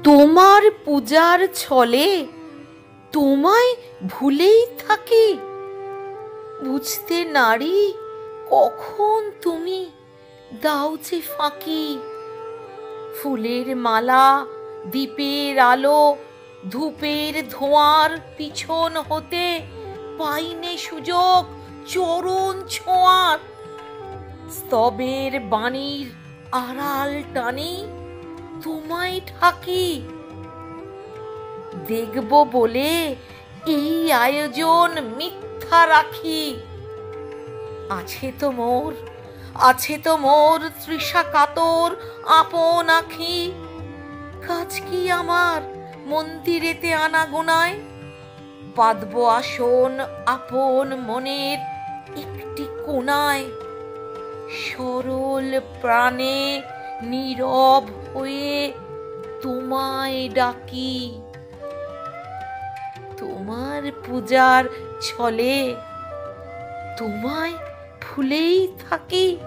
তোমার পূজার ছলে তোমায় ভুলেই থাকি। বুঝতে নারি কখন তুমি দাও যে ফাঁকি। ফুলের মালা, দীপের আলো, ধূপের ধোঁয়ার পিছন হতে পাইনে সুযোগ চরণ ছোঁয়ার। স্তবের বাণীর আড়াল টানি তোমায় ঠাকি। দেখব বলে এই আয়োজন মিথ্যা রাখি। আছে তো মোর তৃষা কাতর আপন আখি। কাজ কি আমার মন্দিরেতে আনাগোনায়? বাঁধব আসন আপন মনের একটি কোণায়। সরল প্রাণে নীরব হয়ে তোমায় ডাকি। তোমার পূজার ছলে তোমায় ভুলেই থাকি।